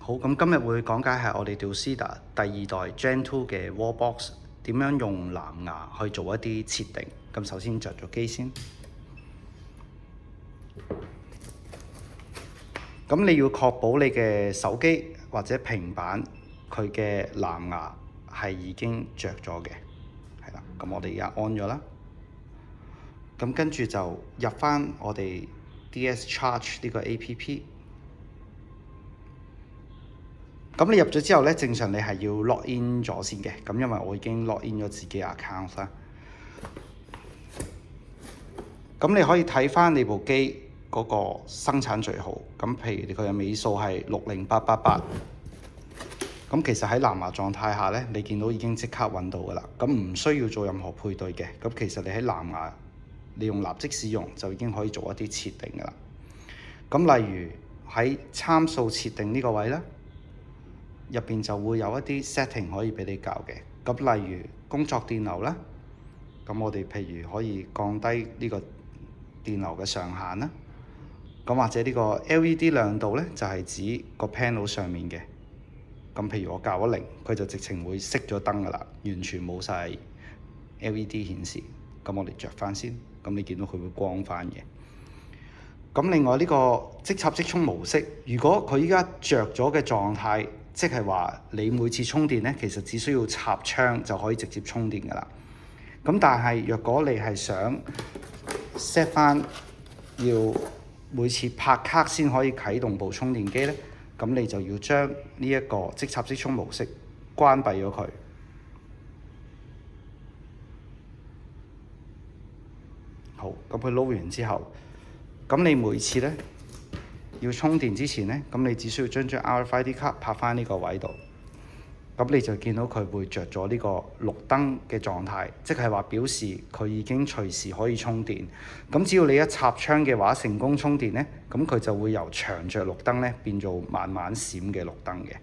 好，咁今日會講解係我哋 Dulcida 第二代 Gen 2嘅 Wallbox 點樣用藍牙去做一啲設定。咁首先着咗機先。咁你要確保你嘅手機或者平板佢嘅藍牙係已經着咗嘅，係啦。咁我哋而家安咗啦。咁跟住就入返我哋 DS Charge 呢個 APP。咁你入咗之後咧，正常你係要 log in 咗先嘅。咁因為我已經 log in 咗自己 account 啦。咁你可以睇返你部機嗰個生產序號。咁譬如佢嘅尾數係60888。咁其實喺藍牙狀態下咧，你見到已經即刻揾到㗎啦。咁唔需要做任何配對嘅。咁其實你喺藍牙，你用立即使用就已經可以做一啲設定㗎啦。咁例如喺參數設定呢個位咧，入邊就會有一啲 setting 可以俾你校嘅。咁例如工作電流啦，咁我哋譬如可以降低呢個電流嘅上限啦。咁或者呢個 LED 亮度咧，就係指個 panel 上面嘅。咁譬如我校咗0，佢就直情會熄咗燈㗎啦，完全冇晒 LED 顯示。咁我哋着翻先，咁你見到佢會光翻嘅。咁另外呢個即插即充模式，如果佢依家着咗嘅狀態，即係話你每次充電咧，其實只需要插槍就可以直接充電㗎啦。咁但係若果你係想 set 翻要每次拍卡先可以啟動部充電機咧，咁你就要將呢一個即插即充模式關閉咗佢。好，咁佢撈完之後，咁你每次咧要充電之前咧，咁你只需要將張 RFID 卡拍翻呢個位度，咁你就見到佢會着咗呢個綠燈嘅狀態，即係話表示佢已經隨時可以充電。咁只要你一插槍嘅話，成功充電咧，咁佢就會由長着綠燈咧變做慢慢閃嘅綠燈嘅。